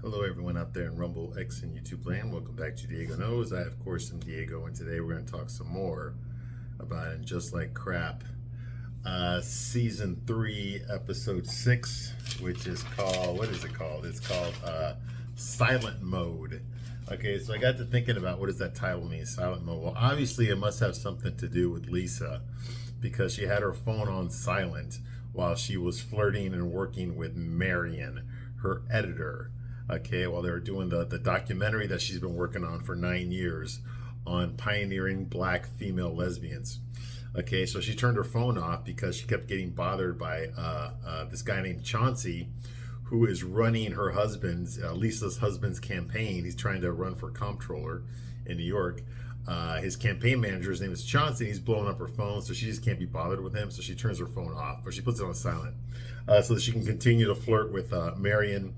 Hello, everyone out there in Rumble, X, and YouTube land. Welcome back to Diego Knows. I, of course, am Diego, and today we're going to talk some more about And Just Like Crap, Season 3, Episode 6, which is called, what is it called? It's called Silent Mode. Okay, so I got to thinking about what does that title mean, Silent Mode? Well, obviously, it must have something to do with Lisa, because she had her phone on silent while she was flirting and working with Marion, her editor. Okay, while they were doing the documentary that she's been working on for 9 years on pioneering black female lesbians. Okay, so she turned her phone off because she kept getting bothered by this guy named Chauncey, who is running her husband's, Lisa's husband's campaign. He's trying to run for comptroller in New York. His campaign manager, his name is Chauncey. He's blowing up her phone, so she just can't be bothered with him. So she turns her phone off, or she puts it on silent, so that she can continue to flirt with Marion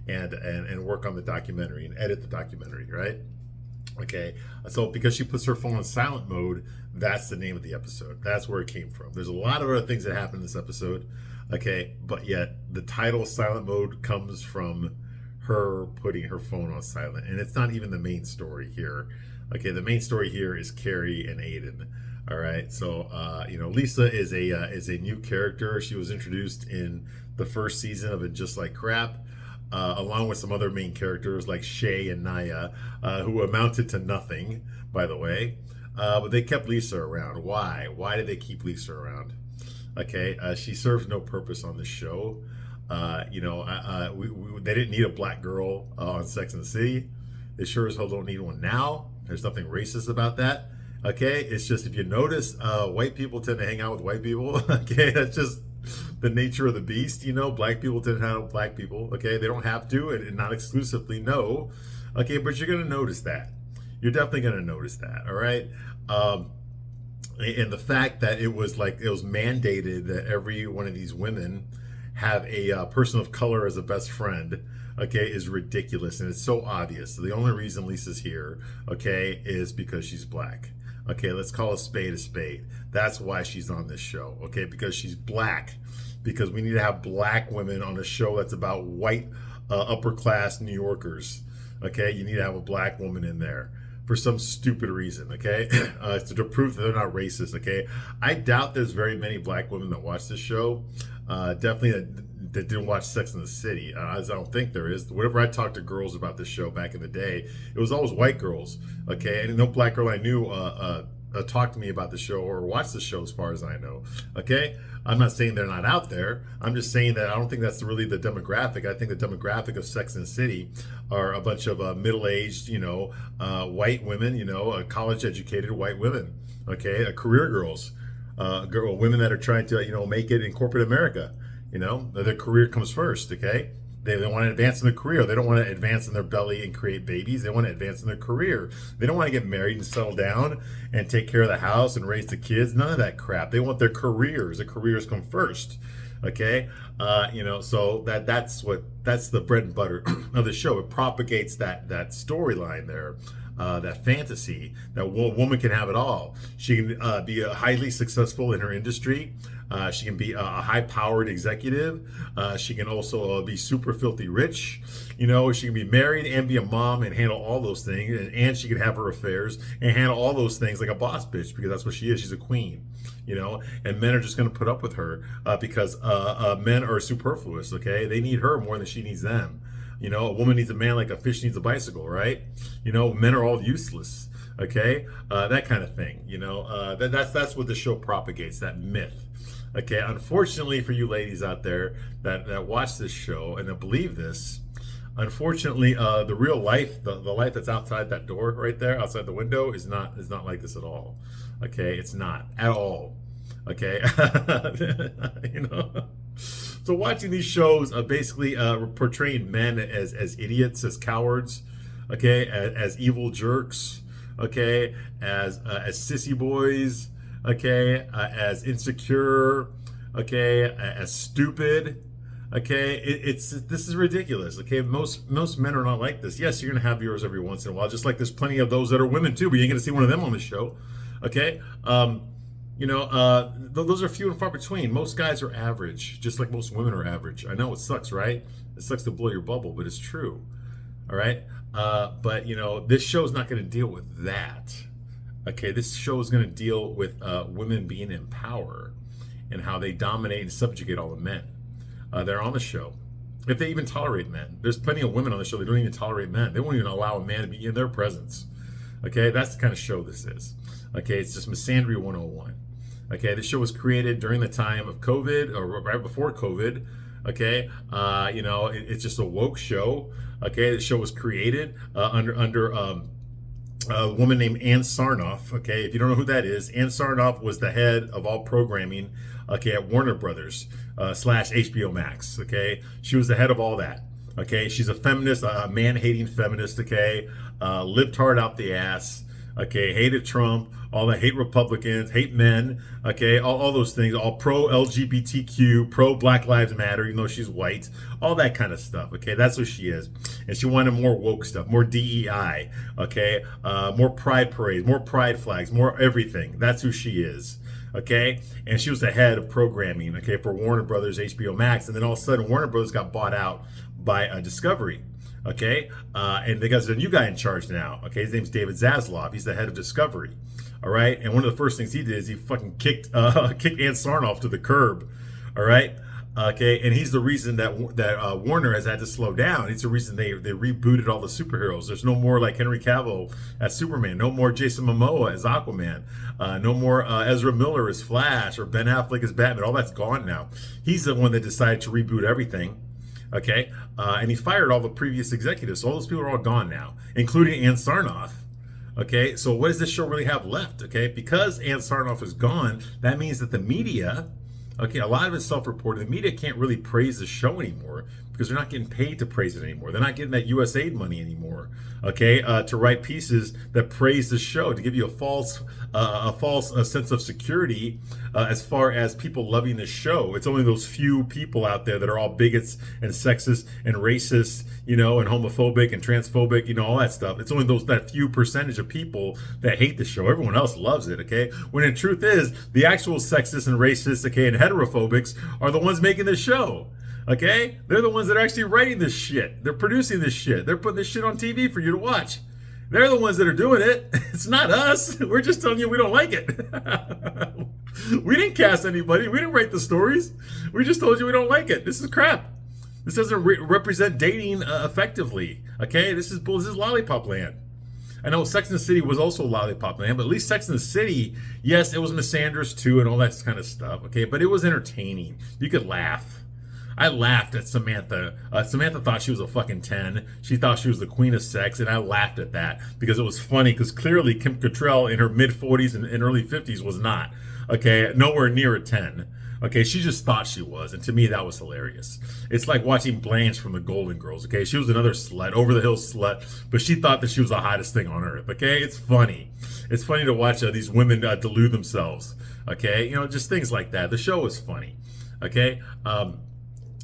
and work on the documentary and edit the documentary, right? Okay, so because she puts her phone on silent mode, that's the name of the episode. That's where it came from. There's a lot of other things that happen in this episode, okay, but yet the title Silent Mode comes from her putting her phone on silent, and it's not even the main story here. Okay, the main story here is Carrie and Aiden. All right, so Lisa is a new character. She was introduced in the first season of And Just Like Crap. Along with some other main characters like Shay and Naya, who amounted to nothing, by the way. But they kept Lisa around. Why? Why did they keep Lisa around? Okay, she serves no purpose on the show. They didn't need a black girl on Sex and the City. They sure as hell don't need one now. There's nothing racist about that. Okay, it's just if you notice, white people tend to hang out with white people. Okay, that's just the nature of the beast. Black people tend to hang out with black people. Okay, they don't have to, and not exclusively, no. Okay, but you're going to notice that. You're definitely going to notice that. All right. And the fact that it was mandated that every one of these women have a person of color as a best friend, okay, is ridiculous, and it's so obvious. So the only reason Lisa's here, okay, is because she's black. Okay, let's call a spade a spade. That's why she's on this show, okay, because she's black. Because we need to have black women on a show that's about white, upper class New Yorkers, okay? You need to have a black woman in there for some stupid reason, okay? To prove that they're not racist, okay? I doubt there's very many black women that watch this show. Definitely that didn't watch Sex and the City. I don't think there is. Whenever I talked to girls about this show back in the day, it was always white girls, okay? And no black girl I knew talked to me about the show or watched the show, as far as I know, okay? I'm not saying they're not out there. I'm just saying that I don't think that's really the demographic. I think the demographic of Sex and the City are a bunch of middle-aged, white women, college-educated white women, okay? Career girls, women that are trying to, make it in corporate America. Their career comes first, okay? They want to advance in their career. They don't want to advance in their belly and create babies. They want to advance in their career. They don't want to get married and settle down and take care of the house and raise the kids. None of that crap. They want their careers. Their careers come first. Okay? So that's the bread and butter of the show. It propagates that storyline there. That fantasy that a woman can have it all. She can be highly successful in her industry. She can be a high-powered executive. She can also be super filthy rich. She can be married and be a mom and handle all those things. And she can have her affairs and handle all those things like a boss bitch, because that's what she is. She's a queen. And men are just going to put up with her because men are superfluous. Okay, they need her more than she needs them. A woman needs a man like a fish needs a bicycle, right? Men are all useless, okay? That kind of thing, that's what the show propagates, that myth. Okay, unfortunately for you ladies out there that watch this show and that believe this, unfortunately, the real life, the life that's outside that door right there, outside the window, is not like this at all. Okay, it's not at all. Okay, So watching these shows basically portraying men as idiots, as cowards, okay, as evil jerks, okay, as sissy boys, okay, as insecure, okay, as stupid, okay. This is ridiculous. Okay, most men are not like this. Yes, you're gonna have yours every once in a while, just like there's plenty of those that are women too, but you ain't gonna see one of them on the show, okay. Those are few and far between. Most guys are average, just like most women are average. I know it sucks, right? It sucks to blow your bubble, but it's true. All right. But you know, this show is not going to deal with that. Okay, this show is going to deal with women being in power and how they dominate and subjugate all the men that are on the show. If they even tolerate men, there's plenty of women on the show that don't even tolerate men. They won't even allow a man to be in their presence. Okay, that's the kind of show this is. Okay, it's just misandry 101. Okay, the show was created during the time of COVID or right before COVID. Okay, you know, it's just a woke show. Okay, the show was created under a woman named Ann Sarnoff. Okay, if you don't know who that is, Ann Sarnoff was the head of all programming. Okay, at Warner Brothers / HBO Max. Okay, she was the head of all that. Okay, she's a feminist, a man-hating feminist. Okay, lived hard out the ass. Okay, hated Trump, all that, hate Republicans, hate men, okay, all those things, all pro-LGBTQ, pro-Black Lives Matter, even though she's white, all that kind of stuff, okay, that's what she is. And she wanted more woke stuff, more DEI, okay, more pride parades, more pride flags, more everything. That's who she is, okay, and she was the head of programming, okay, for Warner Brothers, HBO Max, and then all of a sudden Warner Brothers got bought out by Discovery. Okay, and they got a new guy in charge now. Okay, his name's David Zaslav. He's the head of Discovery. All right, and one of the first things he did is he fucking kicked Ann Sarnoff to the curb. All right, okay, and he's the reason that Warner has had to slow down. It's the reason they rebooted all the superheroes. There's no more like Henry Cavill as Superman. No more Jason Momoa as Aquaman. No more Ezra Miller as Flash or Ben Affleck as Batman. All that's gone now. He's the one that decided to reboot everything. Okay, and he fired all the previous executives. So all those people are all gone now, including Ann Sarnoff. Okay, so what does this show really have left? Okay, because Ann Sarnoff is gone, that means that the media, okay, a lot of it's self-reported. The media can't really praise the show anymore because they're not getting paid to praise it anymore. They're not getting that USAID money anymore, okay, to write pieces that praise the show, to give you a false sense of security as far as people loving the show. It's only those few people out there that are all bigots and sexist and racist, you know, and homophobic and transphobic, you know, all that stuff. It's only that few percentage of people that hate the show. Everyone else loves it, okay? When the truth is, the actual sexists and racists, okay, and heterophobics are the ones making the show. Okay? They're the ones that are actually writing this shit. They're producing this shit. They're putting this shit on TV for you to watch. They're the ones that are doing it. It's not us. We're just telling you we don't like it. We didn't cast anybody. We didn't write the stories. We just told you we don't like it. This is crap. This doesn't represent dating effectively. Okay? This is lollipop land. I know Sex and the City was also lollipop land, but at least Sex and the City, yes, it was misandrous too and all that kind of stuff. Okay? But it was entertaining. You could laugh. I laughed at Samantha. Samantha thought she was a fucking 10. She thought she was the queen of sex, and I laughed at that because it was funny because clearly Kim Cattrall in her mid-40s and early 50s was not. Okay, nowhere near a 10. Okay, she just thought she was, and to me that was hilarious. It's like watching Blanche from the Golden Girls. Okay, she was another slut, over-the-hill slut, but she thought that she was the hottest thing on earth. Okay, it's funny. It's funny to watch these women delude themselves. Okay, you know, just things like that. The show was funny. Okay,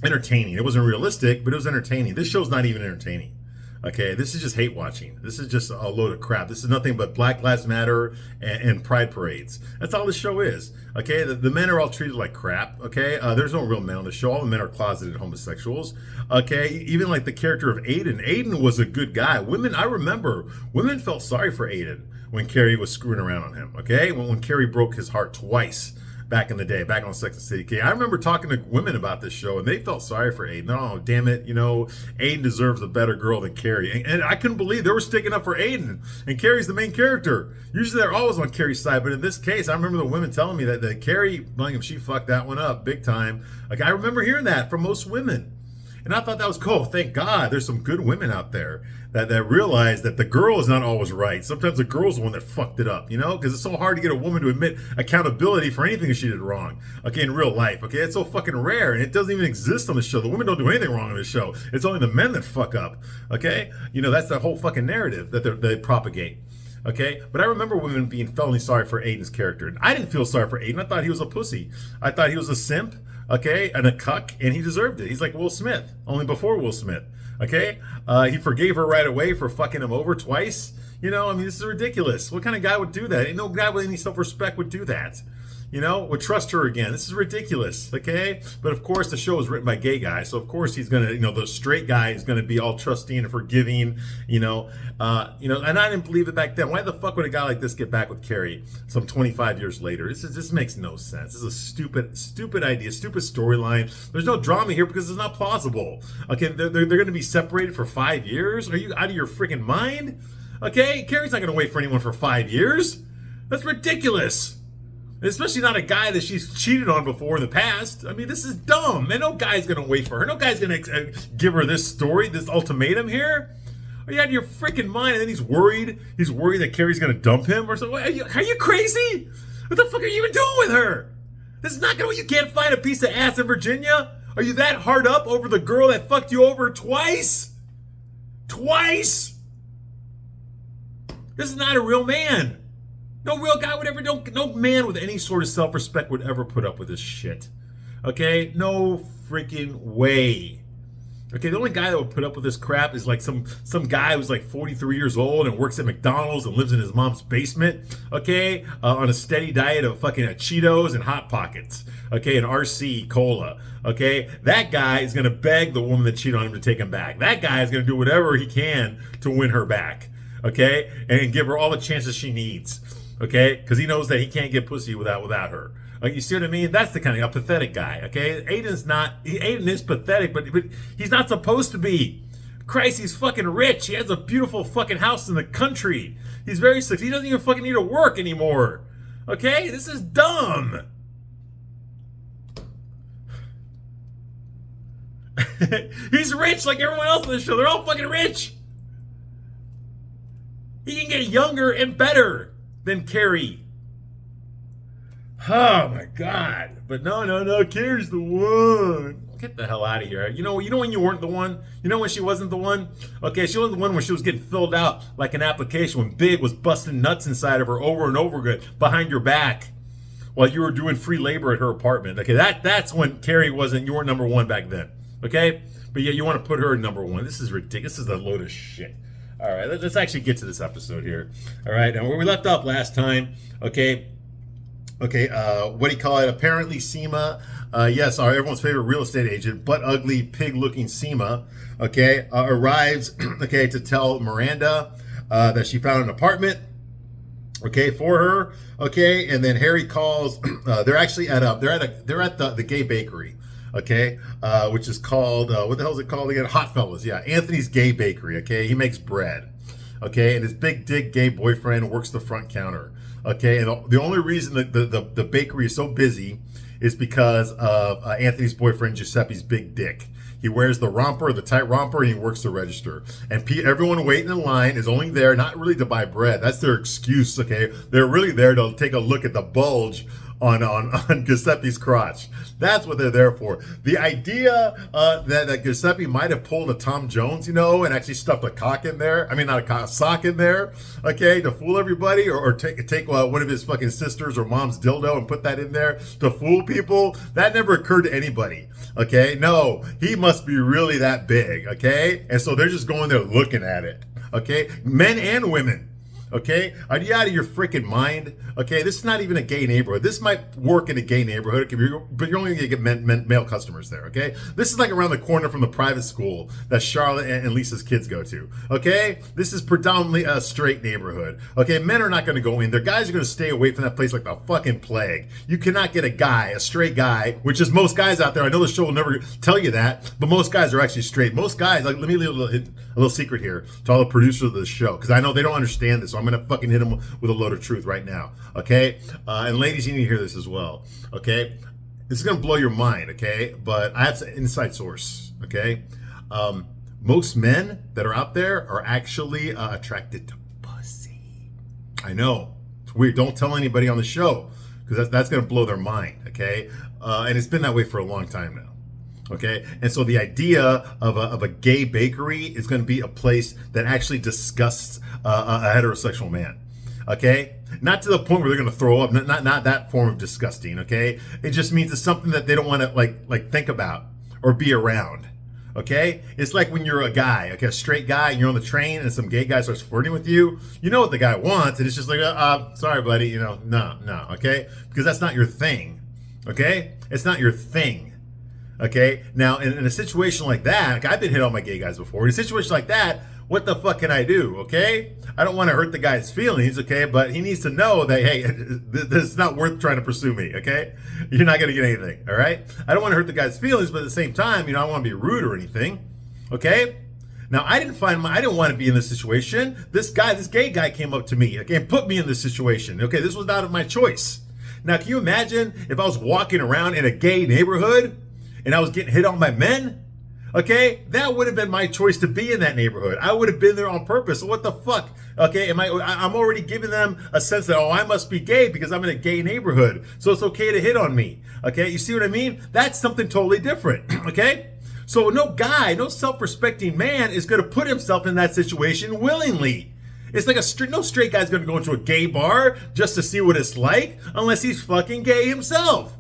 entertaining. It wasn't realistic, but it was entertaining. This show's not even entertaining. Okay, this is just hate watching. This is just a load of crap. This is nothing but Black Lives Matter and pride parades. That's all this show is. Okay, the men are all treated like crap. Okay, there's no real men on the show. All the men are closeted homosexuals. Okay, even like the character of Aiden. Aiden was a good guy. I remember women felt sorry for Aiden when Carrie was screwing around on him. Okay, when Carrie broke his heart twice. Back in the day, back on Sex and the City. Okay, I remember talking to women about this show, and they felt sorry for Aiden. Oh, damn it, you know, Aiden deserves a better girl than Carrie. And I couldn't believe they were sticking up for Aiden, and Carrie's the main character. Usually they're always on Carrie's side, but in this case, I remember the women telling me that Carrie, like, she fucked that one up big time. Like, I remember hearing that from most women. And I thought that was cool. Thank God there's some good women out there that realize that the girl is not always right. Sometimes the girl's the one that fucked it up, you know? Because it's so hard to get a woman to admit accountability for anything that she did wrong, okay, in real life, okay? It's so fucking rare, and it doesn't even exist on the show. The women don't do anything wrong on the show. It's only the men that fuck up, okay? You know, that's the whole fucking narrative that they propagate. Okay, but I remember women being felony sorry for Aiden's character. And I didn't feel sorry for Aiden. I thought he was a pussy. I thought he was a simp, okay, and a cuck, and he deserved it. He's like Will Smith, only before Will Smith. Okay, he forgave her right away for fucking him over twice. You know, I mean, this is ridiculous. What kind of guy would do that? Ain't no guy with any self-respect would do that. would trust her again. This is ridiculous, okay? But of course, the show is written by gay guys, so of course he's gonna, the straight guy is gonna be all trusting and forgiving, and I didn't believe it back then. Why the fuck would a guy like this get back with Carrie some 25 years later? This makes no sense. This is a stupid idea, stupid storyline. There's no drama here because it's not plausible. Okay, they're gonna be separated for 5 years? Are you out of your freaking mind? Okay, Carrie's not gonna wait for anyone for 5 years. That's ridiculous. Especially not a guy that she's cheated on before in the past. I mean, this is dumb. And no guy's going to wait for her. No guy's going to give her this story, this ultimatum here. Are you out of your freaking mind? And then he's worried. He's worried that Carrie's going to dump him or something. Are you crazy? What the fuck are you even doing with her? This is not going to... You can't find a piece of ass in Virginia? Are you that hard up over the girl that fucked you over twice? Twice? This is not a real man. No real guy would ever, no man with any sort of self-respect would ever put up with this shit. Okay? No freaking way. Okay, the only guy that would put up with this crap is like some guy who's like 43 years old and works at McDonald's and lives in his mom's basement, okay? On a steady diet of fucking Cheetos and Hot Pockets, okay? And RC Cola, okay? That guy is gonna beg the woman that cheated on him to take him back. That guy is gonna do whatever he can to win her back, okay? And give her all the chances she needs. Okay, because he knows that he can't get pussy without her. Like, you see what I mean? That's the kind of a pathetic guy. Okay, Aiden is pathetic, but he's not supposed to be. Christ, he's fucking rich. He has a beautiful fucking house in the country. He's very successful. He doesn't even fucking need to work anymore. Okay, this is dumb. He's rich like everyone else on the show. They're all fucking rich. He can get younger and better than Carrie. Oh my God. But no, Carrie's the one. Get the hell out of here. You know when you weren't the one? You know when she wasn't the one? Okay, she wasn't the one when she was getting filled out like an application, when Big was busting nuts inside of her over and over again behind your back while you were doing free labor at her apartment. Okay, that's when Carrie you weren't number one back then. Okay? But yeah, you want to put her number one. This is ridiculous. This is a load of shit. All right, let's actually get to this episode here. All right, and where we left off last time, what do you call it? Apparently Seema, yes, everyone's favorite real estate agent, butt ugly, pig-looking Seema, arrives, to tell Miranda that she found an apartment, for her, and then Harry calls. They're actually at the gay bakery. Which is called, what the hell is it called again? Hot Fellas, yeah. Anthony's Gay Bakery, he makes bread, and his big dick gay boyfriend works the front counter, and the only reason that the bakery is so busy is because of Anthony's boyfriend Giuseppe's big dick. He wears the tight romper, and he works the register. And everyone waiting in line is only there, not really to buy bread. That's their excuse, They're really there to take a look at the bulge on Giuseppe's crotch. That's what they're there for. The idea that Giuseppe might have pulled a Tom Jones, and actually stuffed a cock in there. I mean, not a sock in there, to fool everybody, or take one of his fucking sisters or mom's dildo and put that in there to fool people. That never occurred to anybody. No, he must be really that big. And so they're just going there looking at it. Men and women. Are you out of your freaking mind? This is not even a gay neighborhood. This might work in a gay neighborhood, but you're only going to get male customers there, This is like around the corner from the private school that Charlotte and Lisa's kids go to, This is predominantly a straight neighborhood, Men are not going to go in there. Guys are going to stay away from that place like the fucking plague. You cannot get a straight guy, which is most guys out there. I know the show will never tell you that, but most guys are actually straight. Most guys, let me leave a little secret here to all the producers of this show, because I know they don't understand this. So I'm going to fucking hit them with a load of truth right now, and ladies, you need to hear this as well, This is going to blow your mind, But I have an inside source, Most men that are out there are actually attracted to pussy. I know. It's weird. Don't tell anybody on the show, because that's going to blow their mind, And it's been that way for a long time now. And so the idea of a gay bakery is going to be a place that actually disgusts a heterosexual man. Not to the point where they're going to throw up. Not that form of disgusting. It just means it's something that they don't want to like think about or be around. Okay? It's like when you're a guy, okay, a straight guy, and you're on the train and some gay guy starts flirting with you. You know what the guy wants, and it's just like, sorry, buddy, you know, no, okay? Because that's not your thing, okay? It's not your thing, okay? Now, in a situation like that, like I've been hit on by gay guys before. In a situation like that, what the fuck can I do, okay? I don't want to hurt the guy's feelings, okay? But he needs to know that, hey, this is not worth trying to pursue me, okay? You're not going to get anything, all right? I don't want to hurt the guy's feelings, but at the same time, you know, I don't want to be rude or anything, okay? Now, I didn't want to be in this situation. This gay guy came up to me, okay, and put me in this situation, okay? This was not of my choice. Now, can you imagine if I was walking around in a gay neighborhood and I was getting hit on by men? Okay, that would have been my choice to be in that neighborhood. I would have been there on purpose. So what the fuck? Okay, I'm already giving them a sense that, oh, I must be gay because I'm in a gay neighborhood. So it's okay to hit on me. Okay, you see what I mean? That's something totally different. Okay? So no guy, no self-respecting man is going to put himself in that situation willingly. It's like no straight guy's going to go into a gay bar just to see what it's like unless he's fucking gay himself.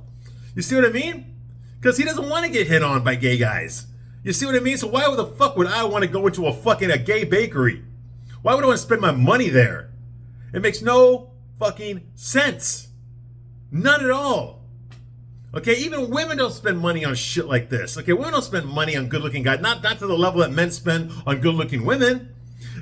You see what I mean? Because he doesn't want to get hit on by gay guys. You see what I mean? So why the fuck would I want to go into a gay bakery? Why would I want to spend my money there? It makes no fucking sense. None at all. Okay, even women don't spend money on shit like this. Okay, women don't spend money on good-looking guys. Not to the level that men spend on good-looking women.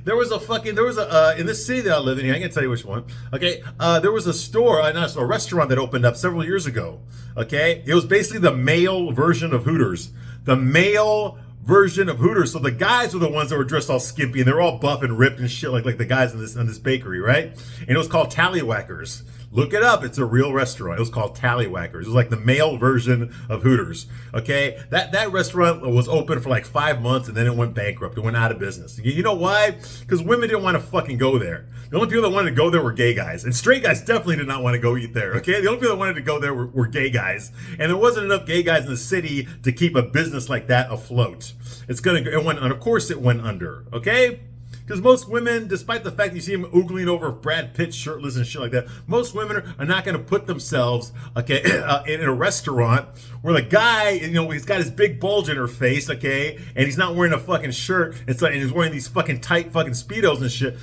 There was in this city that I live in here, I can tell you which one. Okay, there was a restaurant that opened up several years ago. Okay, it was basically the male version of Hooters. The male version of Hooters. So the guys were the ones that were dressed all skimpy and they're all buff and ripped and shit like the guys in this bakery, right? And it was called Tallywhackers. Look it up. It's a real restaurant. It was called Tallywhackers. It was like the male version of Hooters. Okay? That restaurant was open for like 5 months and then it went bankrupt. It went out of business. You know why? Because women didn't want to fucking go there. The only people that wanted to go there were gay guys. And straight guys definitely did not want to go eat there. Okay? The only people that wanted to go there were gay guys. And there wasn't enough gay guys in the city to keep a business like that afloat. Of course it went under. Okay? Because most women, despite the fact that you see them oogling over Brad Pitt shirtless and shit like that, most women are not going to put themselves, okay, in a restaurant where the guy, you know, he's got his big bulge in her face, okay, and he's not wearing a fucking shirt, and he's wearing these fucking tight fucking Speedos and shit.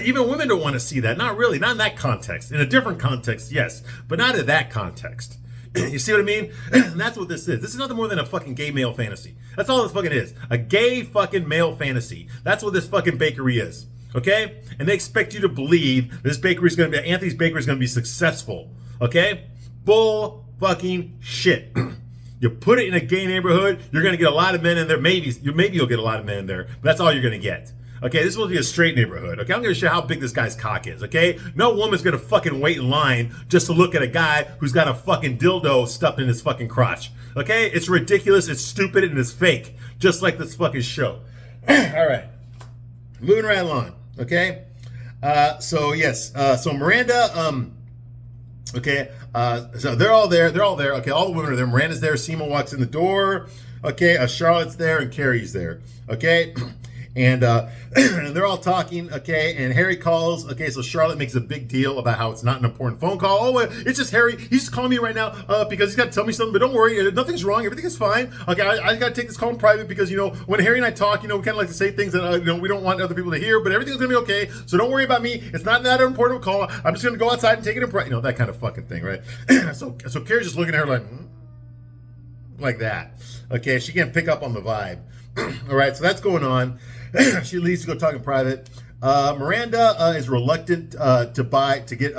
Even women don't want to see that. Not really. Not in that context. In a different context, yes, but not in that context. You see what I mean? And that's what this is. This is nothing more than a fucking gay male fantasy. That's all this fucking is. A gay fucking male fantasy. That's what this fucking bakery is. Okay? And they expect you to believe this bakery is going to be, Anthony's Bakery is going to be successful. Okay? Bull fucking shit. You put it in a gay neighborhood, you're going to get a lot of men in there. Maybe you'll get a lot of men in there, but that's all you're going to get. Okay, this will be a straight neighborhood. Okay, I'm gonna show you how big this guy's cock is. Okay, no woman's gonna fucking wait in line just to look at a guy who's got a fucking dildo stuffed in his fucking crotch. Okay, it's ridiculous, it's stupid, and it's fake, just like this fucking show. All right, moving right along. Okay, so Miranda. Okay, so they're all there. Okay, all the women are there. Miranda's there. Seema walks in the door. Okay, Charlotte's there and Carrie's there. Okay. And they're all talking, okay, and Harry calls, okay, so Charlotte makes a big deal about how it's not an important phone call. Oh, it's just Harry, he's just calling me right now because he's got to tell me something, but don't worry, nothing's wrong, everything is fine. Okay, I got to take this call in private because, you know, when Harry and I talk, you know, we kind of like to say things that, you know, we don't want other people to hear, but everything's going to be okay, so don't worry about me, it's not that important call, I'm just going to go outside and take it in private, you know, that kind of fucking thing, right? So Carrie's just looking at her like that. Okay, she can't pick up on the vibe. All right, so that's going on. She leaves to go talk in private. Miranda is reluctant to get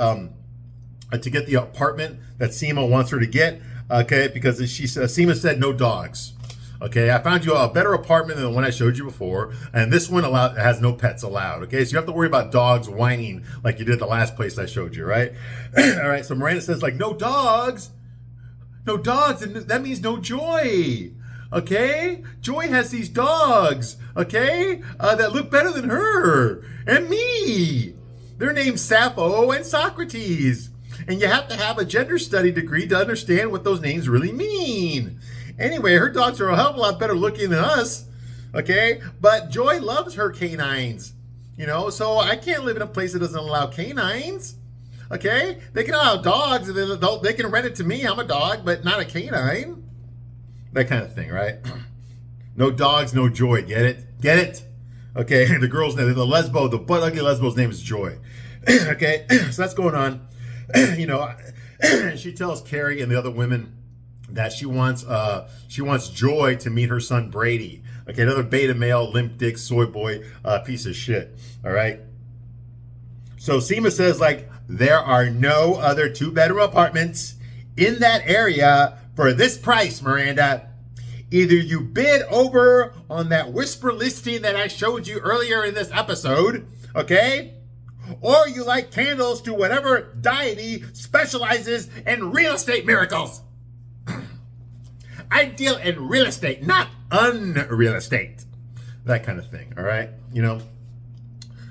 the apartment that Seema wants her to get. Okay, because Seema said no dogs. Okay, I found you a better apartment than the one I showed you before, and this one has no pets allowed. Okay, so you have to worry about dogs whining like you did the last place I showed you, right? All right, so Miranda says like no dogs, and that means no Joy. Okay? Joy has these dogs, okay? That look better than her and me. They're named Sappho and Socrates. And you have to have a gender study degree to understand what those names really mean. Anyway, her dogs are a hell of a lot better looking than us, okay? But Joy loves her canines, you know? So I can't live in a place that doesn't allow canines, okay? They can allow dogs. They can rent it to me. I'm a dog, but not a canine. That kind of thing, right? No dogs, no joy. Get it? Get it? Okay, the girl's name, the butt ugly lesbo's name is Joy. Okay, so that's going on. You know, she tells Carrie and the other women that she wants Joy to meet her son Brady. Okay, another beta male, limp dick, soy boy, piece of shit. All right. So Seema says, like, there are no other 2-bedroom apartments in that area for this price, Miranda. Either you bid over on that whisper listing that I showed you earlier in this episode, okay? Or you light candles to whatever deity specializes in real estate miracles. I deal in real estate, not unreal estate. That kind of thing, all right? You know?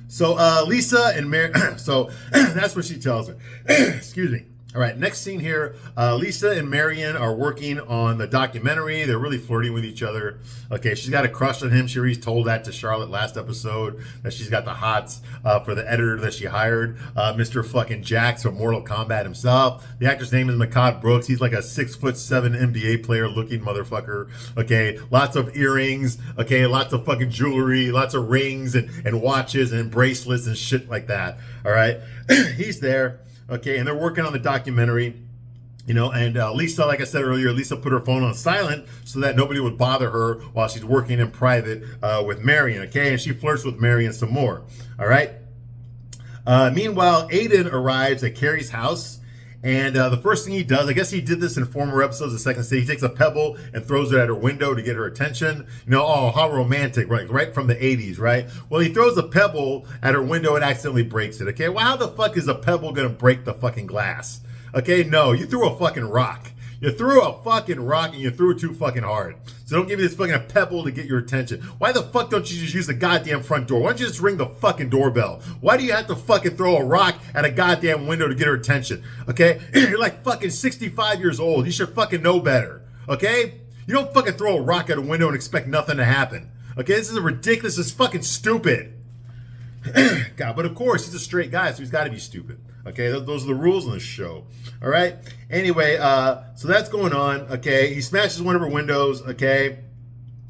So Lisa and Mary, so that's what she tells her. Excuse me. All right, next scene here. Lisa and Marion are working on the documentary. They're really flirting with each other. Okay, she's got a crush on him. She already told that to Charlotte last episode, that she's got the hots for the editor that she hired, Mr. fucking Jax from Mortal Kombat himself. The actor's name is Makad Brooks. He's like a 6'7" NBA player looking motherfucker. Okay, lots of earrings. Okay, lots of fucking jewelry, lots of rings and watches and bracelets and shit like that. All right, he's there. Okay, and they're working on the documentary, you know, and Lisa, like I said earlier, Lisa put her phone on silent so that nobody would bother her while she's working in private with Marion, okay? And she flirts with Marion some more, all right? Meanwhile, Aiden arrives at Carrie's house, and the first thing he does, I guess he did this in former episodes of Second City, he takes a pebble and throws it at her window to get her attention. You know, oh, how romantic, right from the 80s, right? Well, he throws a pebble at her window and accidentally breaks it, okay? Well, how the fuck is a pebble gonna break the fucking glass? Okay, no, you threw a fucking rock. You threw a fucking rock and you threw it too fucking hard. So don't give me this fucking pebble to get your attention. Why the fuck don't you just use the goddamn front door? Why don't you just ring the fucking doorbell? Why do you have to fucking throw a rock at a goddamn window to get her attention? Okay? You're like fucking 65 years old. You should fucking know better. Okay? You don't fucking throw a rock at a window and expect nothing to happen. Okay? This is ridiculous. It's fucking stupid. God, but of course, he's a straight guy, so he's got to be stupid. Okay, those are the rules on this show. All right. Anyway, so that's going on. Okay, he smashes one of her windows. Okay,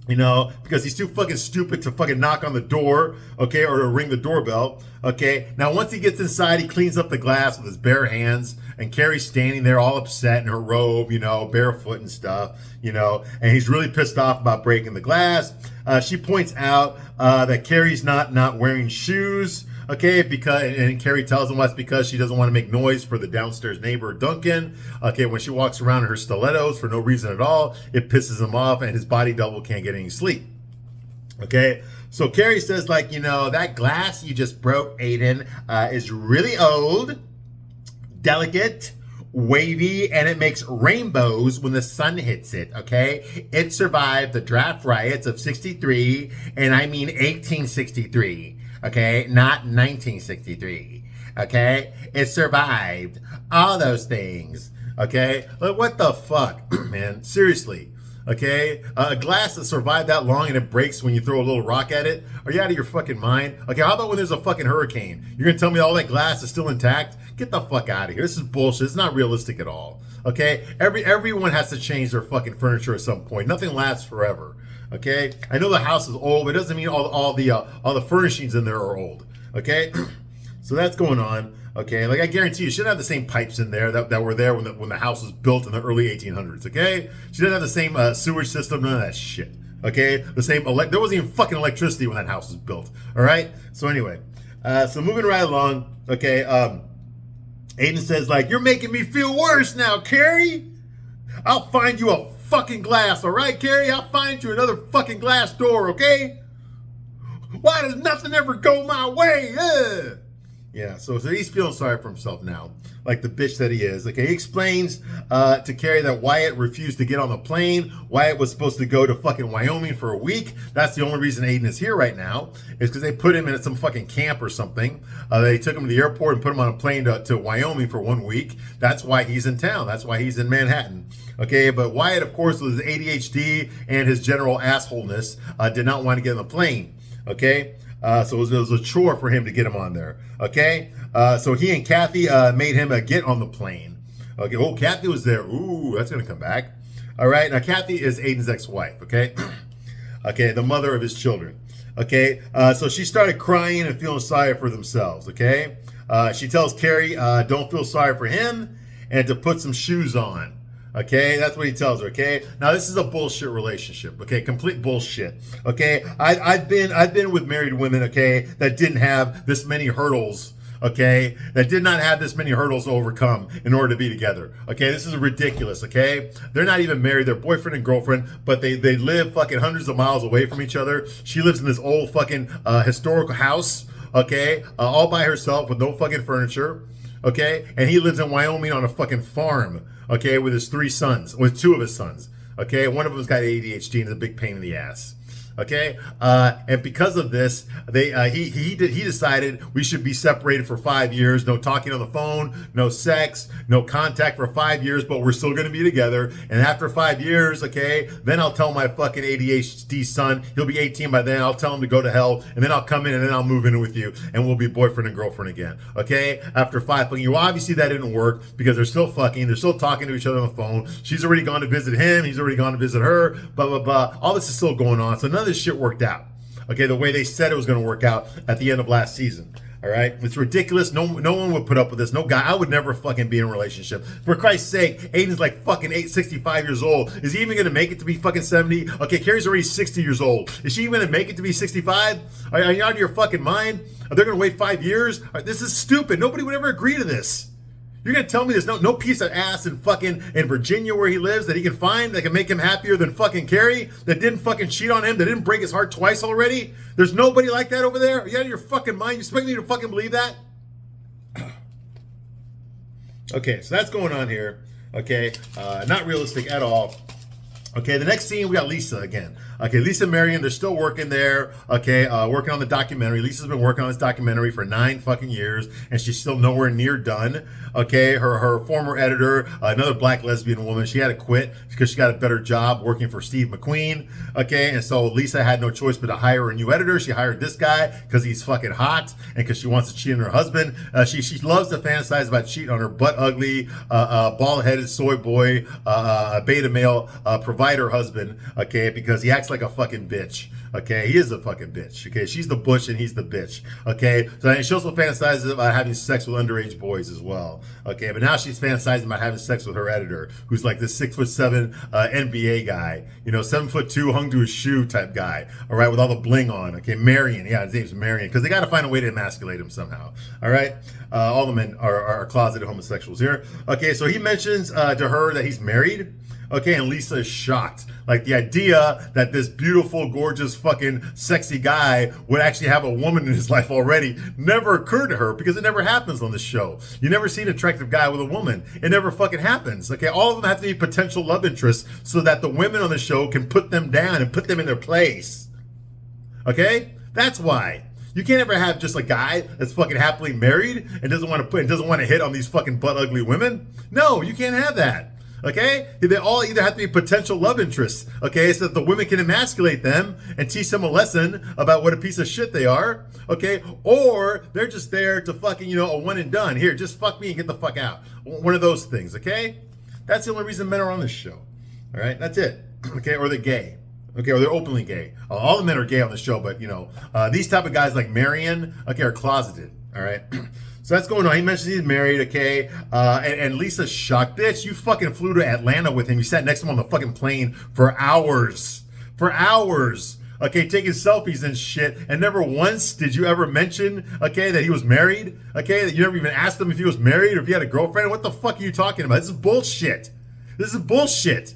you know, because he's too fucking stupid to fucking knock on the door. Okay, or to ring the doorbell. Okay. Now, once he gets inside, he cleans up the glass with his bare hands, and Carrie's standing there all upset in her robe, you know, barefoot and stuff, you know, and he's really pissed off about breaking the glass. She points out that Carrie's not wearing shoes. Okay, and Carrie tells him that's because she doesn't want to make noise for the downstairs neighbor, Duncan. Okay, when she walks around in her stilettos for no reason at all, it pisses him off, and his body double can't get any sleep. Okay, so Carrie says, like, you know, that glass you just broke, Aiden, is really old, delicate, wavy, and it makes rainbows when the sun hits it, okay? It survived the draft riots of 63, and I mean 1863. Okay, not 1963, okay? It survived all those things, okay? Like, what the fuck, man? Seriously, okay? A glass that survived that long and it breaks when you throw a little rock at it? Are you out of your fucking mind? Okay, how about when there's a fucking hurricane? You're gonna tell me all that glass is still intact? Get the fuck out of here. This is bullshit. It's not realistic at all, okay? Everyone has to change their fucking furniture at some point. Nothing lasts forever. Okay, I know the house is old, but it doesn't mean all the furnishings in there are old. Okay, so that's going on. Okay, like I guarantee you, she didn't have the same pipes in there that were there when the house was built in the early 1800s. Okay, she didn't have the same sewage system, none of that shit. Okay, the same there wasn't even fucking electricity when that house was built. All right, so anyway, so moving right along. Okay, Aiden says, like, you're making me feel worse now, Carrie. I'll find you a fucking glass, all right, Carrie? I'll find you another fucking glass door, okay? Why does nothing ever go my way? Yeah, so he's feeling sorry for himself now, like the bitch that he is. Okay, he explains to Carrie that Wyatt refused to get on the plane. Wyatt was supposed to go to fucking Wyoming for a week. That's the only reason Aiden is here right now, is because they put him in some fucking camp or something. They took him to the airport and put him on a plane to Wyoming for 1 week. That's why he's in town. That's why he's in Manhattan. Okay, but Wyatt, of course, with his ADHD and his general assholeness, did not want to get on the plane. Okay, so it was a chore for him to get him on there. Okay, so he and Kathy made him get on the plane. Okay, oh, Kathy was there. Ooh, that's gonna come back. All right, now Kathy is Aiden's ex-wife. Okay, Okay, the mother of his children. Okay, so she started crying and feeling sorry for themselves. Okay, she tells Carrie, don't feel sorry for him and to put some shoes on. Okay, that's what he tells her. Okay, now this is a bullshit relationship. Okay, complete bullshit. Okay, I've been with married women. Okay, that didn't have this many hurdles. Okay, that did not have this many hurdles to overcome in order to be together. Okay, this is ridiculous. Okay, they're not even married; they're boyfriend and girlfriend, but they live fucking hundreds of miles away from each other. She lives in this old fucking historical house. Okay, all by herself with no fucking furniture. Okay, and he lives in Wyoming on a fucking farm. Okay, with his 3 sons, with 2 of his sons. Okay, one of them's got ADHD and is a big pain in the ass. Okay, and because of this, he decided we should be separated for 5 years. No talking on the phone, no sex, no contact for 5 years. But we're still going to be together. And after 5 years, okay, then I'll tell my fucking ADHD son, he'll be 18 by then. I'll tell him to go to hell, and then I'll come in and then I'll move in with you, and we'll be boyfriend and girlfriend again. Okay, after 5 fucking you, obviously that didn't work because they're still fucking. They're still talking to each other on the phone. She's already gone to visit him. He's already gone to visit her. Blah blah blah. All this is still going on. So none of this shit worked out. Okay, the way they said it was going to work out at the end of last season. All right, it's ridiculous. No one would put up with this. No guy. I would never fucking be in a relationship. For Christ's sake, Aiden's like fucking 65 years old. Is he even going to make it to be fucking 70? Okay, Carrie's already 60 years old. Is she even going to make it to be 65? Are you out of your fucking mind? Are they going to wait 5 years? This is stupid. Nobody would ever agree to this. You're going to tell me there's no piece of ass in Virginia where he lives that he can find that can make him happier than fucking Carrie, that didn't fucking cheat on him, that didn't break his heart twice already? There's nobody like that over there? Are you out of your fucking mind? You expect me to fucking believe that? Okay, so that's going on here. Okay, not realistic at all. Okay, the next scene, we got Lisa again. Okay, Lisa and Marion, they're still working there. Okay, working on the documentary. Lisa's been working on this documentary for 9 fucking years, and she's still nowhere near done. Okay, her former editor, another black lesbian woman, she had to quit because she got a better job working for Steve McQueen. Okay, and so Lisa had no choice but to hire a new editor. She hired this guy because he's fucking hot and because she wants to cheat on her husband. She loves to fantasize about cheating on her butt ugly, bald-headed soy boy, beta male provider husband. Okay, because he acts like a fucking bitch. Okay, he is a fucking bitch. Okay, she's the butch and he's the bitch. Okay, so she also fantasizes about having sex with underage boys as well. Okay, but now she's fantasizing about having sex with her editor, who's like this 6'7" NBA guy. You know, 7'2" hung to his shoe type guy. All right, with all the bling on. Okay, Marion. Yeah, his name's Marion because they got to find a way to emasculate him somehow. All right, all the men are closeted homosexuals here. Okay, so he mentions to her that he's married. Okay, and Lisa is shocked. Like the idea that this beautiful, gorgeous, fucking sexy guy would actually have a woman in his life already never occurred to her because it never happens on this show. You never see an attractive guy with a woman. It never fucking happens. Okay, all of them have to be potential love interests so that the women on the show can put them down and put them in their place. Okay, that's why. You can't ever have just a guy that's fucking happily married and doesn't want to hit on these fucking butt ugly women. No, you can't have that. Okay? They all either have to be potential love interests, okay, so that the women can emasculate them and teach them a lesson about what a piece of shit they are, okay? Or they're just there to fucking, you know, a one and done. Here, just fuck me and get the fuck out. One of those things, okay? That's the only reason men are on this show, all right? That's it, okay? Or they're gay, okay? Or they're openly gay. All the men are gay on the show, but, you know, these type of guys like Marion, okay, are closeted, all right? So that's going on. He mentions he's married, okay? And Lisa's shocked. Bitch, you fucking flew to Atlanta with him. You sat next to him on the fucking plane for hours. For hours. Okay, taking selfies and shit. And never once did you ever mention, okay, that he was married. Okay, that you never even asked him if he was married or if he had a girlfriend. What the fuck are you talking about? This is bullshit. This is bullshit.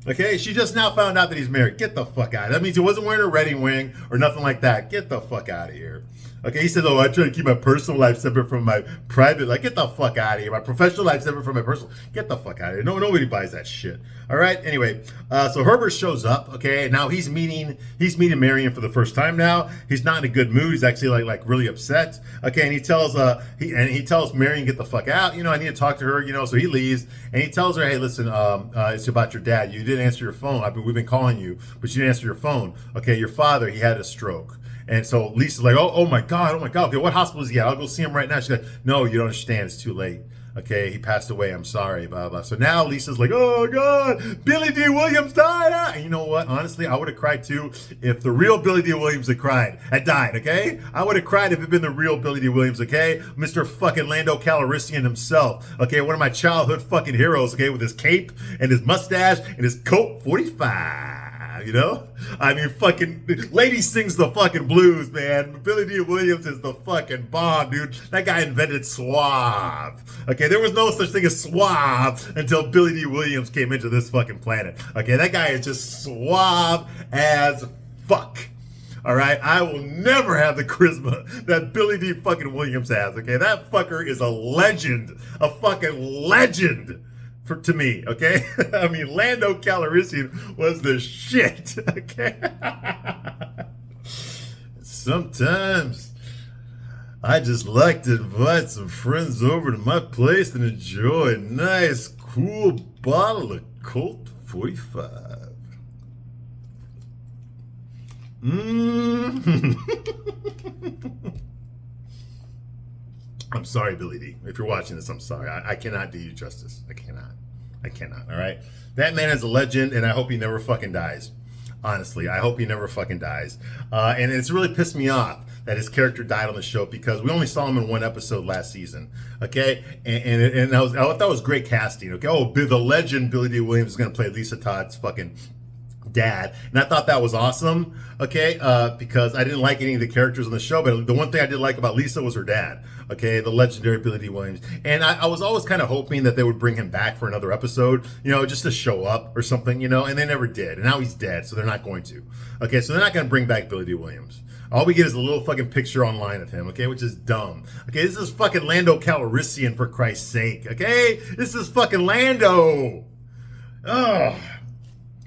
Okay, she just now found out that he's married. Get the fuck out. That means he wasn't wearing a wedding ring or nothing like that. Get the fuck out of here. Okay, he says, oh, I try to keep my personal life separate from my private life. Get the fuck out of here. My professional life separate from my personal. Get the fuck out of here. Nobody buys that shit. All right, anyway, so Herbert shows up, okay, now he's meeting Marion for the first time now. He's not in a good mood. He's actually like really upset. Okay, and he tells Marion, get the fuck out. You know, I need to talk to her, you know, so he leaves and he tells her, hey, listen, it's about your dad. You didn't answer your phone. We've been calling you, but you didn't answer your phone. Okay, your father, he had a stroke. And so Lisa's like, oh my God. Okay, what hospital is he at? I'll go see him right now. She's like, no, you don't understand. It's too late. Okay, he passed away. I'm sorry, blah, blah. So now Lisa's like, oh, God, Billy D. Williams died. And you know what? Honestly, I would have cried too if the real Billy D. Williams had died, okay? I would have cried if it had been the real Billy D. Williams, okay? Mr. fucking Lando Calrissian himself, okay? One of my childhood fucking heroes, okay? With his cape and his mustache and his Colt 45, you know? I mean, fucking, lady sings the fucking blues, man. Billy D. Williams is the fucking bomb, dude. That guy invented suave. Okay, there was no such thing as suave until Billy D. Williams came into this fucking planet. Okay, that guy is just suave as fuck. All right, I will never have the charisma that Billy D. fucking Williams has. Okay, that fucker is a legend, a fucking legend. To me, okay? I mean, Lando Calrissian was the shit, okay? Sometimes I just like to invite some friends over to my place and enjoy a nice, cool bottle of Colt 45. I'm sorry, Billy D. If you're watching this, I'm sorry. I cannot do you justice. I cannot, all right? That man is a legend, and I hope he never fucking dies. Honestly, I hope he never fucking dies. And it's really pissed me off that his character died on the show because we only saw him in one episode last season, okay? And I thought it was great casting, okay? Oh, the legend Billy D. Williams is going to play Lisa Todd's fucking dad, and I thought that was awesome, okay, because I didn't like any of the characters on the show, but the one thing I did like about Lisa was her dad, okay, the legendary Billy D. Williams, and I was always kind of hoping that they would bring him back for another episode, you know, just to show up or something, you know, and they never did, and now he's dead, so they're not going to, okay, so they're not going to bring back Billy D. Williams. All we get is a little fucking picture online of him, okay, which is dumb. Okay, this is fucking Lando Calrissian, for Christ's sake, okay? This is fucking Lando. Ugh.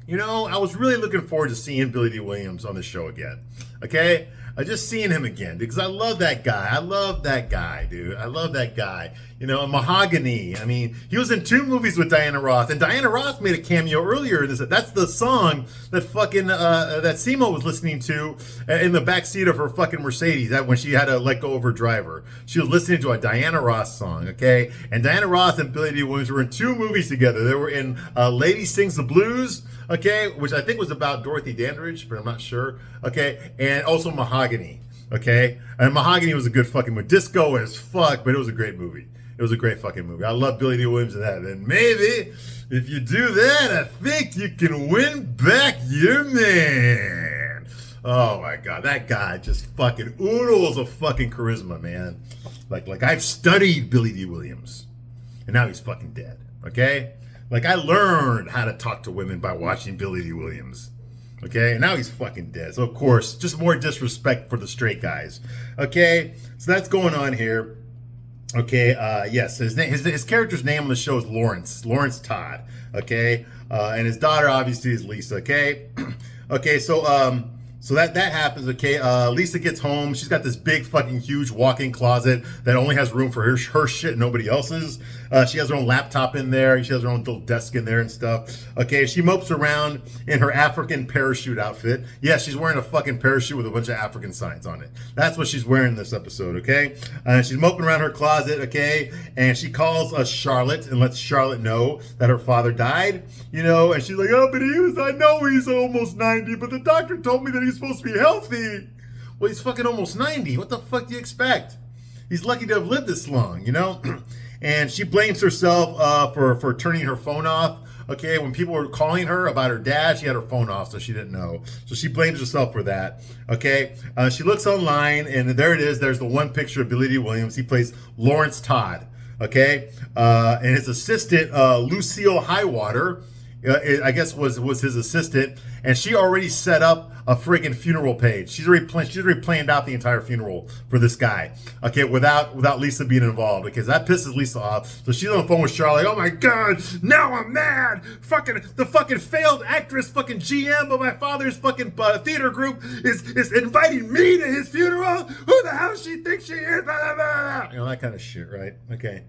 You know, I was really looking forward to seeing Billy D. Williams on the show again. Okay? Just seeing him again because I love that guy. I love that guy, dude. I love that guy. You know, Mahogany. I mean, he was in 2 movies with Diana Ross, and Diana Ross made a cameo earlier in this. That's the song that fucking that Simo was listening to in the backseat of her fucking Mercedes. That when she had to let go of her driver, she was listening to a Diana Ross song. Okay, and Diana Ross and Billy D. Williams were in 2 movies together. They were in Lady Sings the Blues. Okay, which I think was about Dorothy Dandridge, but I'm not sure. Okay, and also Mahogany. Okay, and Mahogany was a good fucking movie. Disco as fuck, but it was a great movie. It was a great fucking movie. I love Billy D. Williams in that. And maybe if you do that, I think you can win back your man. Oh my God, that guy just fucking oodles of fucking charisma, man. Like I've studied Billy D. Williams, and now he's fucking dead. Okay. Like, I learned how to talk to women by watching Billy D. Williams. Okay? And now he's fucking dead. So, of course, just more disrespect for the straight guys. Okay? So, that's going on here. Okay? Yes. His character's name on the show is Lawrence Todd. Okay? And his daughter, obviously, is Lisa. Okay? Okay, so that happens, okay? Lisa gets home. She's got this big fucking huge walk-in closet that only has room for her shit and nobody else's. She has her own laptop in there. She has her own little desk in there and stuff. Okay, she mopes around in her African parachute outfit. Yeah, she's wearing a fucking parachute with a bunch of African signs on it. That's what she's wearing in this episode, okay? She's moping around her closet, okay? And she calls Charlotte and lets Charlotte know that her father died, you know? And she's like, oh, but I know he's almost 90, but the doctor told me that he's supposed to be healthy. Well, he's fucking almost 90. What the fuck do you expect? He's lucky to have lived this long, you know? And she blames herself for turning her phone off. Okay, when people were calling her about her dad, she had her phone off, so she didn't know. So she blames herself for that. Okay, she looks online, and there it is. There's the one picture of Billy D. Williams. He plays Lawrence Todd. Okay, and his assistant, Lucille Highwater, I guess was his assistant, and she already set up a friggin' funeral page. She's already planned out the entire funeral for this guy. Okay, without Lisa being involved, because that pisses Lisa off. So she's on the phone with Charlotte. Oh my God, now I'm mad. The fucking failed actress, fucking GM of my father's fucking theater group is inviting me to his funeral. Who the hell she thinks she is? Blah, blah, blah. You know, that kind of shit, right? Okay.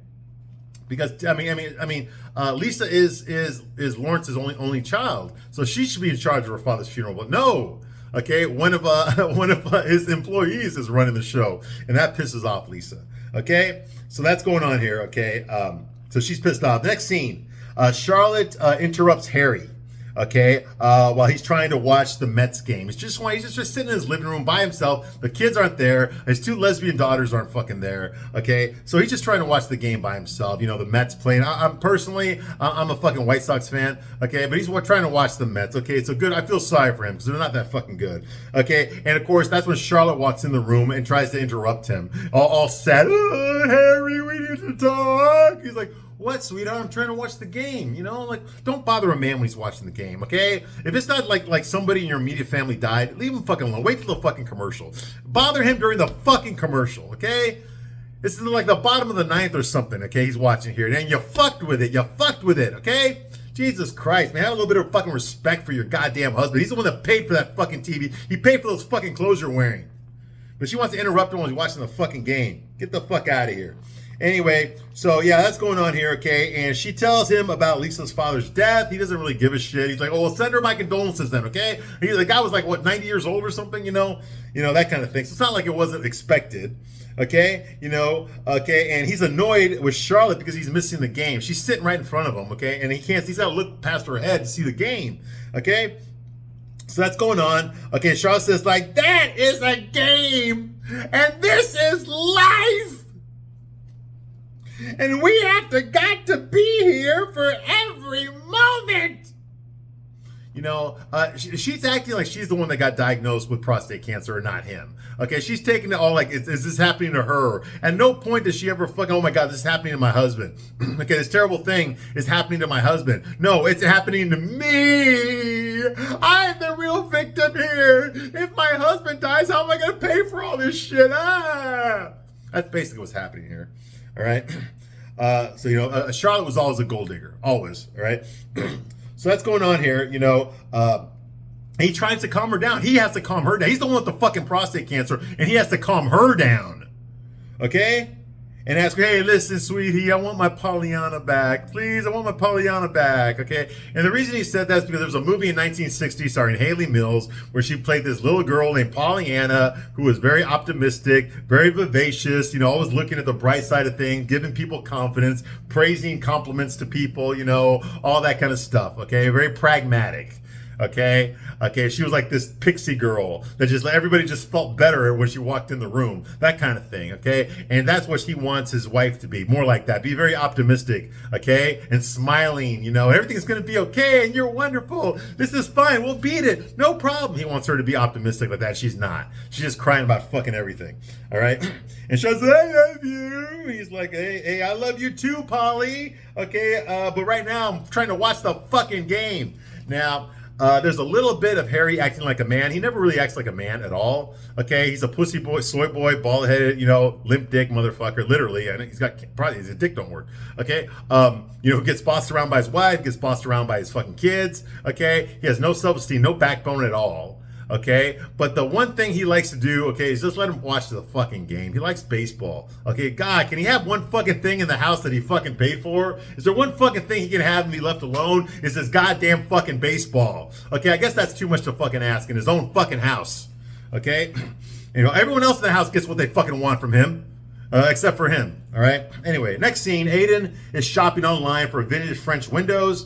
Because I mean, Lisa is Lawrence's only child, so she should be in charge of her father's funeral. But no, Okay, one of his employees is running the show, and that pisses off Lisa. Okay, so that's going on here. Okay, so she's pissed off. Next scene, Charlotte interrupts Harry. Okay, while he's trying to watch the Mets game. He's just sitting in his living room by himself. The kids aren't there. His two lesbian daughters aren't fucking there. Okay, so he's just trying to watch the game by himself. You know, the Mets playing. I'm a fucking White Sox fan. Okay, but he's trying to watch the Mets. Okay, so good. I feel sorry for him because they're not that fucking good. Okay, and of course that's when Charlotte walks in the room and tries to interrupt him, all sad. Oh, Harry, we need to talk. He's like, what, sweetheart? I'm trying to watch the game. You know, like, don't bother a man when he's watching the game, okay? If it's not like somebody in your immediate family died, leave him fucking alone. Wait till the fucking commercial. Bother him during the fucking commercial, okay? This is like the bottom of the ninth or something, okay? He's watching here. And you fucked with it. You fucked with it, okay? Jesus Christ, man. Have a little bit of fucking respect for your goddamn husband. He's the one that paid for that fucking TV. He paid for those fucking clothes you're wearing. But she wants to interrupt him while he's watching the fucking game. Get the fuck out of here. Anyway, so yeah, that's going on here, okay? And she tells him about Lisa's father's death. He doesn't really give a shit. He's like, oh, well, send her my condolences then, okay? The guy was like, what, 90 years old or something, you know, that kind of thing. So it's not like it wasn't expected, okay? Okay? And he's annoyed with Charlotte because he's missing the game. She's sitting right in front of him, okay? And he's got to look past her head to see the game, okay? So that's going on. Okay, Charlotte says, like, that is a game, and this is life. And we got to be here for every moment. She's acting like she's the one that got diagnosed with prostate cancer and not him. Okay, she's taking it all like, is this happening to her? At no point does she ever fucking, oh my God, this is happening to my husband. Okay, this terrible thing is happening to my husband. No, it's happening to me. I'm the real victim here. If my husband dies, how am I going to pay for all this shit? That's basically what's happening here. All right. Charlotte was always a gold digger, always. All right. So that's going on here. He tries to calm her down. He has to calm her down. He's the one with the fucking prostate cancer, and he has to calm her down. Okay. And ask her, hey, listen, sweetie, I want my Pollyanna back. Please, I want my Pollyanna back, okay? And the reason he said that is because there was a movie in 1960 starring Haley Mills where she played this little girl named Pollyanna who was very optimistic, very vivacious, always looking at the bright side of things, giving people confidence, praising compliments to people, all that kind of stuff, okay? Very pragmatic. Okay, she was like this pixie girl that just everybody just felt better when she walked in the room, that kind of thing. Okay, and that's what he wants his wife to be, more like that. Be very optimistic, okay, and smiling. Everything's gonna be okay, and you're wonderful. This is fine. We'll beat it. No problem. He wants her to be optimistic like that. She's not. She's just crying about fucking everything. All right, and she says, "I love you." He's like, "Hey, I love you too, Polly." Okay, but right now I'm trying to watch the fucking game now. There's a little bit of Harry acting like a man. He never really acts like a man at all. Okay, he's a pussy boy, soy boy, bald-headed, limp dick motherfucker, literally. And his dick don't work. Okay, who gets bossed around by his wife, gets bossed around by his fucking kids. Okay, he has no self-esteem, no backbone at all. Okay, but the one thing he likes to do, okay, is just let him watch the fucking game. He likes baseball. Okay, God, can he have one fucking thing in the house that he fucking paid for? Is there one fucking thing he can have and be left alone? Is this goddamn fucking baseball? Okay, I guess that's too much to fucking ask in his own fucking house. Okay, everyone else in the house gets what they fucking want from him. Except for him, all right? Anyway, next scene, Aiden is shopping online for vintage French windows.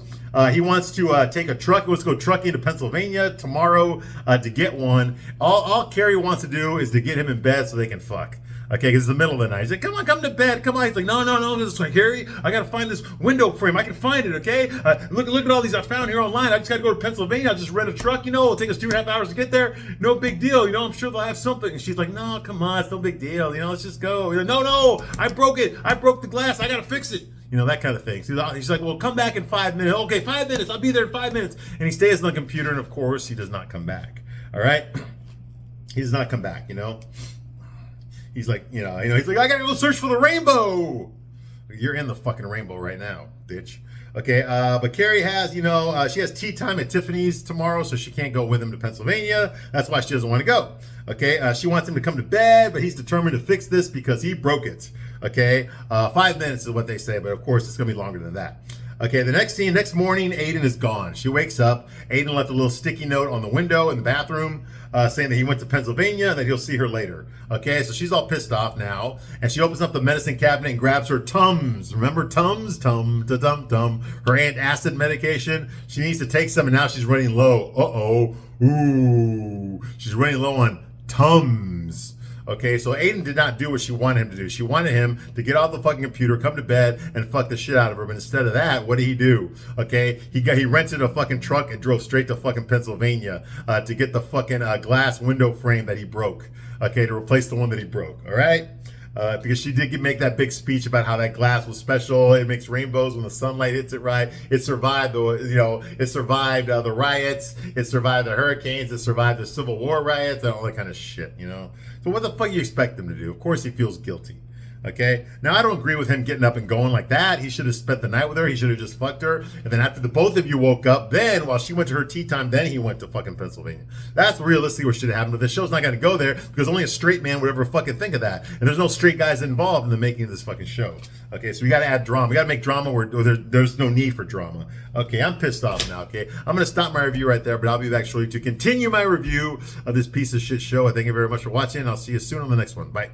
He wants to take a truck. He wants to go trucking to Pennsylvania tomorrow to get one. All Carrie wants to do is to get him in bed so they can fuck. Okay, because it's the middle of the night. He's like, come on, come to bed. Come on. He's like, no. This is like, Harry, I got to find this window frame. I can find it, okay? Look at all these I found here online. I just got to go to Pennsylvania. I just rent a truck, It'll take us 2.5 hours to get there. No big deal, I'm sure they'll have something. And she's like, no, come on. It's no big deal. Let's just go. He's like, no, I broke it. I broke the glass. I got to fix it. That kind of thing. So he's like, well, come back in 5 minutes. Okay, 5 minutes. I'll be there in 5 minutes. And he stays on the computer, and of course, he does not come back. All right? He does not come back, He's like, he's like, I gotta go search for the rainbow. You're in the fucking rainbow right now, bitch. Okay, but Carrie has, she has tea time at Tiffany's tomorrow, so she can't go with him to Pennsylvania. That's why she doesn't want to go. Okay, she wants him to come to bed, but he's determined to fix this because he broke it. Okay, 5 minutes is what they say, but of course it's gonna be longer than that. Okay, the next scene, next morning, Aiden is gone. She wakes up. Aiden left a little sticky note on the window in the bathroom saying that he went to Pennsylvania and that he'll see her later. Okay, so she's all pissed off now. And she opens up the medicine cabinet and grabs her Tums. Remember Tums? Tum. Her antacid medication. She needs to take some and now she's running low. Uh-oh. Ooh. She's running low on Tums. Okay, so Aiden did not do what she wanted him to do. She wanted him to get off the fucking computer, come to bed, and fuck the shit out of her. But instead of that, what did he do? Okay, he rented a fucking truck and drove straight to fucking Pennsylvania to get the fucking glass window frame that he broke. Okay, to replace the one that he broke. All right. Because she did make that big speech about how that glass was special. It makes rainbows when the sunlight hits it right. It survived the riots. It survived the hurricanes. It survived the Civil War riots and all that kind of shit, So what the fuck do you expect him to do? Of course he feels guilty. Okay. Now I don't agree with him getting up and going like that. He should have spent the night with her. He should have just fucked her. And then after the both of you woke up, then while she went to her tea time, then he went to fucking Pennsylvania. That's realistically what should have happened. But the show's not going to go there because only a straight man would ever fucking think of that. And there's no straight guys involved in the making of this fucking show. Okay. So we got to add drama. We got to make drama where there's no need for drama. Okay. I'm pissed off now. Okay. I'm going to stop my review right there, but I'll be back shortly to continue my review of this piece of shit show. I thank you very much for watching. I'll see you soon on the next one. Bye.